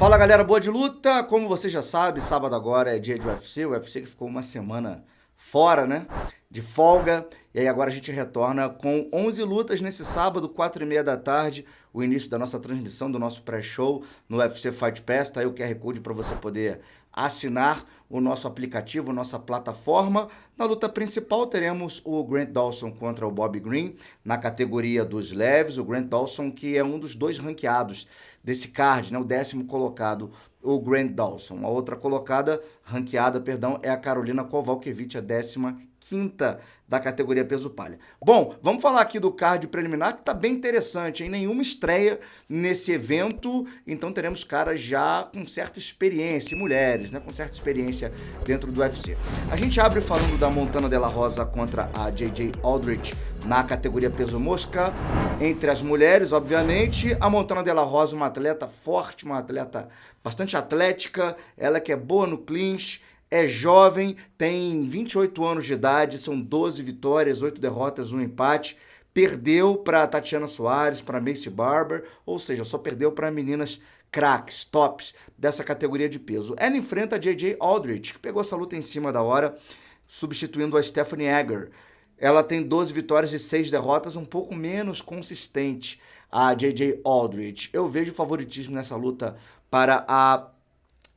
Fala galera, boa de luta! Como você já sabe, sábado agora é dia de UFC, o UFC que ficou uma semana fora, né? De folga, e aí agora a gente retorna com 11 lutas nesse sábado, 4h30 da tarde, o início da nossa transmissão, do nosso pré-show no UFC Fight Pass, tá aí o QR Code para você poder assinar o nosso aplicativo, nossa plataforma. Na luta principal teremos o Grant Dawson contra o Bobby Green, na categoria dos leves, o Grant Dawson que é um dos dois ranqueados desse card, né, o 10º colocado, o Grant Dawson. A outra colocada, ranqueada, perdão, é a Karolina Kowalkiewicz, a 15ª da categoria peso palha. Bom, vamos falar aqui do card preliminar, que tá bem interessante, hein? Nenhuma estreia nesse evento, então teremos caras já com certa experiência, mulheres, né, com certa experiência dentro do UFC. A gente abre falando da Montana de la Rosa contra a JJ Aldrich na categoria peso mosca. Entre as mulheres, obviamente, a Montana de la Rosa, uma atleta forte, uma atleta bastante atlética, ela que é boa no clinch, é jovem, tem 28 anos de idade, são 12 vitórias, 8 derrotas, 1 empate. Perdeu para Tatiana Suárez, para Maycee Barber, ou seja, só perdeu para meninas craques, tops dessa categoria de peso. Ela enfrenta a JJ Aldrich, que pegou essa luta em cima da hora, substituindo a Stephanie Egger. Ela tem 12 vitórias e 6 derrotas, um pouco menos consistente a JJ Aldrich. Eu vejo favoritismo nessa luta para a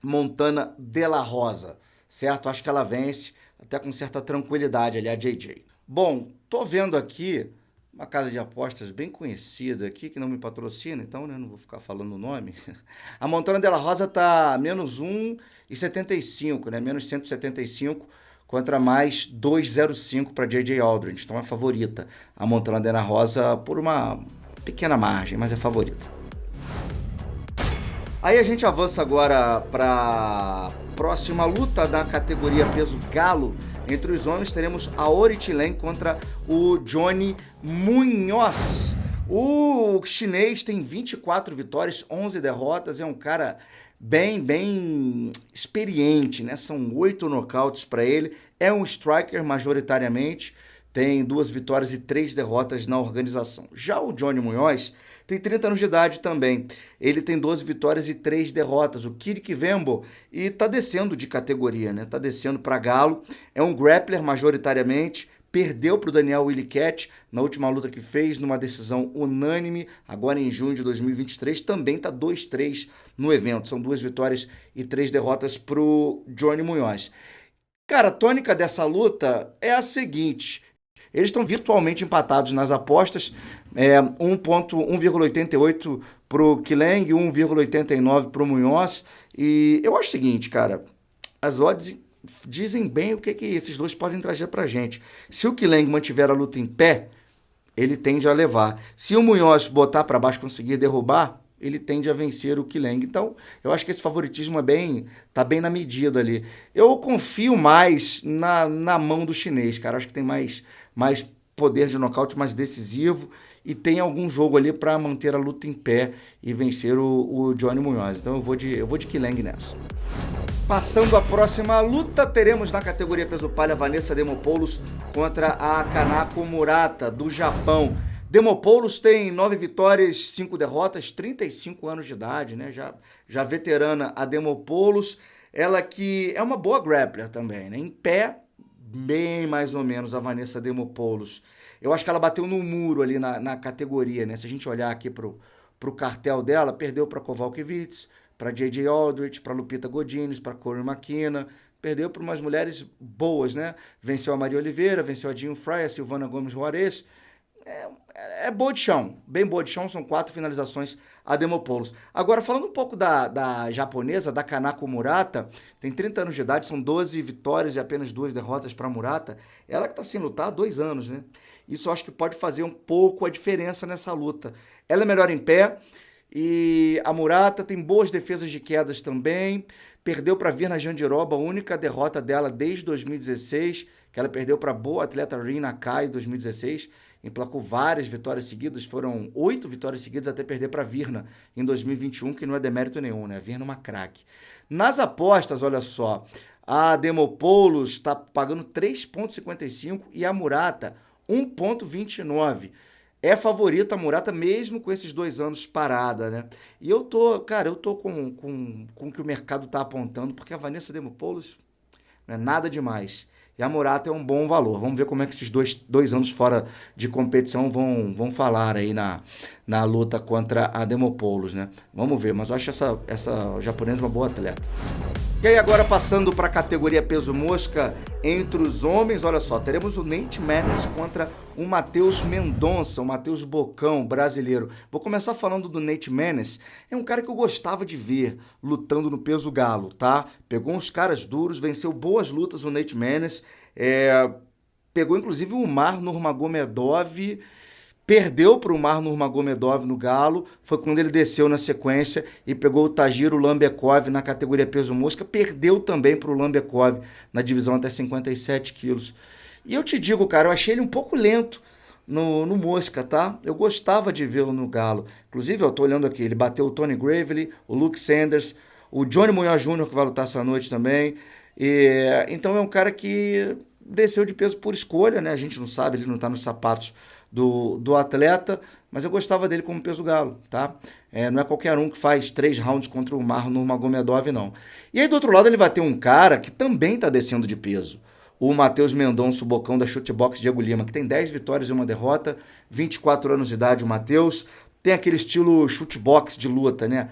Montana de la Rosa, certo? Acho que ela vence até com certa tranquilidade ali, a JJ. Bom, tô vendo aqui uma casa de apostas bem conhecida aqui, que não me patrocina, então né, não vou ficar falando o nome. A Montana de la Rosa tá menos 1,75, né? Menos 175 contra mais 2,05 para JJ Aldrich. Então é favorita a Montana de la Rosa por uma pequena margem, mas é favorita. Aí a gente avança agora para próxima luta da categoria peso galo. Entre os homens teremos a Ori Tilen contra o Johnny Munhoz. O chinês tem 24 vitórias, 11 derrotas, é um cara bem experiente, né? São 8 nocautes para ele, é um striker majoritariamente, tem 2 vitórias e 3 derrotas na organização. Já o Johnny Munhoz tem 30 anos de idade também. Ele tem 12 vitórias e 3 derrotas. O Kirik Vembo e tá descendo de categoria, né? Tá descendo para galo. É um grappler majoritariamente. Perdeu para o Daniel Willicat na última luta que fez, numa decisão unânime, agora em junho de 2023. Também tá 2-3 no evento. São 2 vitórias e 3 derrotas pro Johnny Munhoz. Cara, a tônica dessa luta é a seguinte: eles estão virtualmente empatados nas apostas, 1,88 pro Kileng, 1,89 pro Munhoz. E eu acho o seguinte, cara, as odds dizem bem o que esses dois podem trazer pra gente. Se o Kileng mantiver a luta em pé, ele tende a levar. Se o Munhoz botar para baixo e conseguir derrubar, ele tende a vencer o Kileng. Então, eu acho que esse favoritismo tá bem na medida ali. Eu confio mais na mão do chinês, cara. Acho que tem mais poder de nocaute, mais decisivo, e tem algum jogo ali para manter a luta em pé e vencer o Johnny Munhoz. Então eu vou de Kileng nessa. Passando a próxima luta, teremos na categoria peso palha Vanessa Demopoulos contra a Kanako Murata, do Japão. Demopoulos tem 9 vitórias, 5 derrotas, 35 anos de idade, né? Já veterana a Demopoulos. Ela que é uma boa grappler também, né? Em pé, bem mais ou menos a Vanessa Demopoulos. Eu acho que ela bateu no muro ali na categoria, né? Se a gente olhar aqui pro cartel dela, perdeu para Kowalkiewicz, para JJ Aldrich, para Lupita Godinez, para Cory McKenna, perdeu para umas mulheres boas, né? Venceu a Maria Oliveira, venceu a Jean Fry, a Silvana Gomes Juarez. É boa de chão, bem boa de chão, são 4 finalizações a Demopoulos. Agora, falando um pouco da japonesa, da Kanako Murata, tem 30 anos de idade, são 12 vitórias e apenas 2 derrotas para Murata. Ela que está sem lutar há 2 anos, né? Isso eu acho que pode fazer um pouco a diferença nessa luta. Ela é melhor em pé e a Murata tem boas defesas de quedas também. Perdeu para Virna Jandiroba, a única derrota dela desde 2016, que ela perdeu para a boa atleta Rina Kai em 2016. Emplacou várias vitórias seguidas, foram 8 vitórias seguidas até perder para a Virna em 2021, que não é demérito nenhum, né? A Virna é uma craque. Nas apostas, olha só, a Demopoulos está pagando 3,55 e a Murata 1,29. é favorita a Murata mesmo com esses 2 anos parada, né? E eu tô, cara, eu tô com o que o mercado tá apontando, porque a Vanessa Demopoulos não é nada demais. E a Murata é um bom valor. Vamos ver como é que esses dois anos fora de competição vão falar aí na luta contra a Demopoulos, né? Vamos ver, mas eu acho essa japonesa uma boa atleta. E aí agora passando para a categoria peso mosca entre os homens, olha só, teremos o Nate Maness contra o Matheus Mendonça, o Matheus Bocão, brasileiro. Vou começar falando do Nate Maness, é um cara que eu gostava de ver lutando no peso galo, tá? Pegou uns caras duros, venceu boas lutas o Nate Maness, pegou inclusive o Umar Nurmagomedov, perdeu para o Umar Nurmagomedov no galo, foi quando ele desceu na sequência e pegou o Tajiro Lambekov na categoria peso mosca, perdeu também para o Lambekov na divisão até 57 quilos. E eu te digo, cara, eu achei ele um pouco lento no mosca, tá? Eu gostava de vê-lo no galo. Inclusive, eu tô olhando aqui, ele bateu o Tony Gravely, o Luke Sanders, o Johnny Munhoz Jr., que vai lutar essa noite também. Então é um cara que desceu de peso por escolha, né? A gente não sabe, ele não tá nos sapatos do atleta, mas eu gostava dele como peso galo, tá? Não é qualquer um que faz 3 rounds contra o Umar Nurmagomedov, não. E aí, do outro lado, ele vai ter um cara que também tá descendo de peso. O Matheus Mendonça, o bocão da Chutebox Diego Lima, que tem 10 vitórias e 1 derrota, 24 anos de idade o Matheus, tem aquele estilo chutebox de luta, né?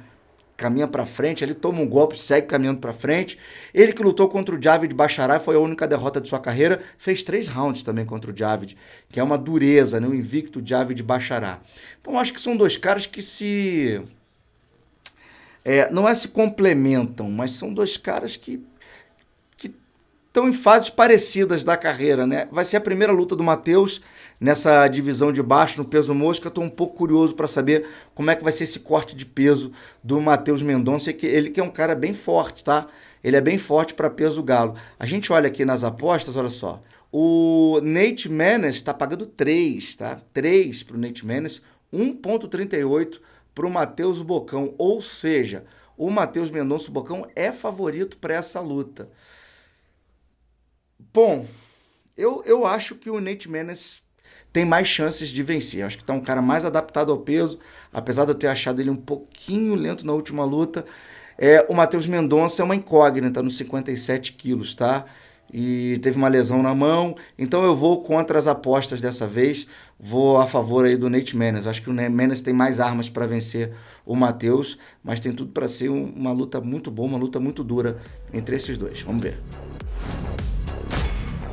Caminha pra frente, ele toma um golpe, segue caminhando pra frente. Ele que lutou contra o Javid Basharai, foi a única derrota de sua carreira, fez 3 rounds também contra o Javid, que é uma dureza, né? O invicto Javid Basharai. Então acho que são 2 caras que não se complementam, mas são 2 caras que estão em fases parecidas da carreira, né? Vai ser a primeira luta do Matheus nessa divisão de baixo, no peso mosca. Estou um pouco curioso para saber como é que vai ser esse corte de peso do Matheus Mendonça, ele que é um cara bem forte, tá? Ele é bem forte para peso galo. A gente olha aqui nas apostas, olha só. O Nate Maness está pagando 3, tá? 3 para o Nate Maness, 1,38 para o Matheus Bocão. Ou seja, o Matheus Mendonça Bocão é favorito para essa luta. Bom, eu acho que o Nate Maness tem mais chances de vencer. Eu acho que tá um cara mais adaptado ao peso, apesar de eu ter achado ele um pouquinho lento na última luta. O Matheus Mendonça é uma incógnita nos 57 quilos, tá? E teve uma lesão na mão, então eu vou contra as apostas dessa vez, vou a favor aí do Nate Maness. Acho que o Maness tem mais armas para vencer o Matheus, mas tem tudo para ser uma luta muito boa, uma luta muito dura entre esses dois. Vamos ver.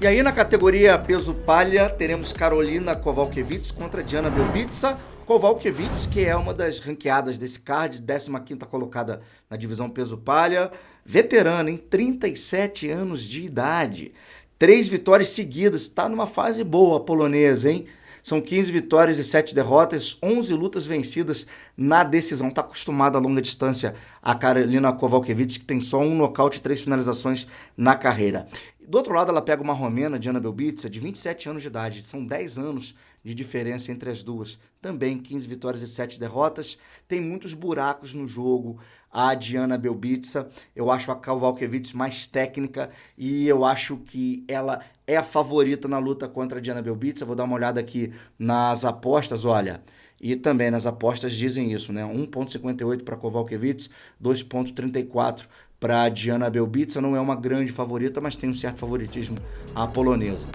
E aí na categoria peso palha, teremos Karolina Kowalkiewicz contra Diana Belbitsa. Kowalkiewicz, que é uma das ranqueadas desse card, 15ª colocada na divisão peso palha. Veterana, em 37 anos de idade. 3 vitórias seguidas, está numa fase boa a polonesa, hein? São 15 vitórias e 7 derrotas, 11 lutas vencidas na decisão. Está acostumada a longa distância a Karolina Kowalkiewicz, que tem só 1 nocaute e 3 finalizações na carreira. Do outro lado, ela pega uma romena, Diana Belbitsa, de 27 anos de idade. São 10 anos de diferença entre as duas. Também 15 vitórias e 7 derrotas. Tem muitos buracos no jogo. A Diana Belbitsa, eu acho a Kowalkiewicz mais técnica e eu acho que ela é a favorita na luta contra a Diana Belbitsa. Vou dar uma olhada aqui nas apostas, olha. E também nas apostas dizem isso, né? 1,58 para Kowalkiewicz, 2,34 para a Diana Belbitsa. Não é uma grande favorita, mas tem um certo favoritismo a polonesa.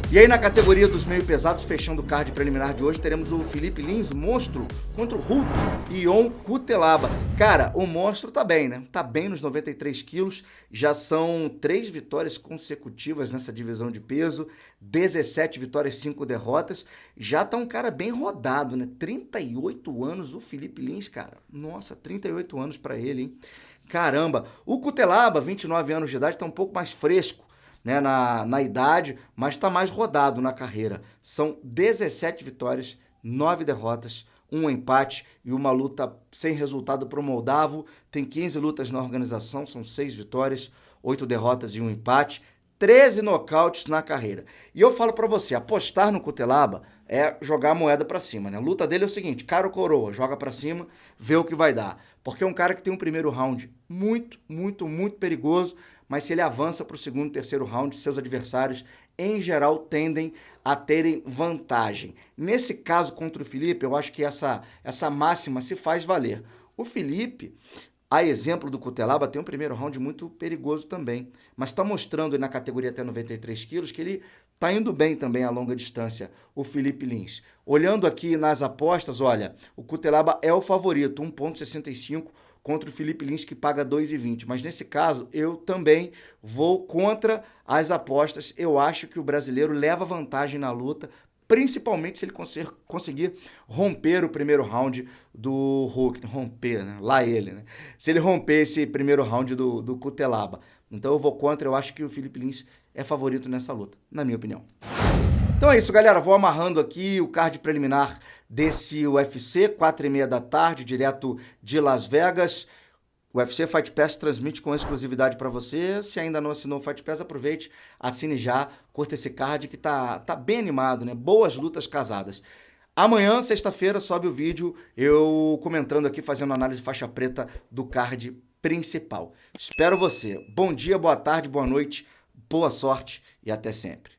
E aí na categoria dos meio pesados, fechando o card preliminar de hoje, teremos o Felipe Lins, monstro, contra o Hulk Ion Cutelaba. Cara, o monstro tá bem, né? Tá bem nos 93 quilos, já são 3 vitórias consecutivas nessa divisão de peso, 17 vitórias, 5 derrotas, já tá um cara bem rodado, né? 38 anos o Felipe Lins, cara. Nossa, 38 anos pra ele, hein? Caramba, o Cutelaba, 29 anos de idade, tá um pouco mais fresco, né, na idade, mas está mais rodado na carreira. São 17 vitórias, 9 derrotas, 1 empate e uma luta sem resultado para o moldavo. Tem 15 lutas na organização, são 6 vitórias, 8 derrotas e 1 empate, 13 nocautes na carreira. E eu falo para você, apostar no Cutelaba é jogar a moeda para cima, né? A luta dele é o seguinte, cara ou coroa, joga para cima, vê o que vai dar. Porque é um cara que tem um primeiro round muito, muito, muito perigoso, mas se ele avança para o segundo e terceiro round, seus adversários em geral, tendem a terem vantagem. Nesse caso contra o Felipe, eu acho que essa máxima se faz valer. O Felipe, a exemplo do Cutelaba, tem um primeiro round muito perigoso também, mas está mostrando na categoria até 93 quilos que ele está indo bem também a longa distância, o Felipe Lins. Olhando aqui nas apostas, olha, o Cutelaba é o favorito, 1,65 contra o Felipe Lins, que paga 2,20. Mas nesse caso, eu também vou contra as apostas. Eu acho que o brasileiro leva vantagem na luta, principalmente se ele conseguir romper o primeiro round do Hulk. Romper, né? Lá ele, né? Se ele romper esse primeiro round do Cutelaba. Então eu vou contra, eu acho que o Felipe Lins é favorito nessa luta, na minha opinião. Então é isso, galera. Vou amarrando aqui o card preliminar desse UFC, 4h30 da tarde, direto de Las Vegas. O UFC Fight Pass transmite com exclusividade para você. Se ainda não assinou o Fight Pass, aproveite, assine já, curta esse card que tá bem animado, né? Boas lutas casadas. Amanhã, sexta-feira, sobe o vídeo eu comentando aqui, fazendo análise faixa preta do card principal. Espero você. Bom dia, boa tarde, boa noite, boa sorte e até sempre.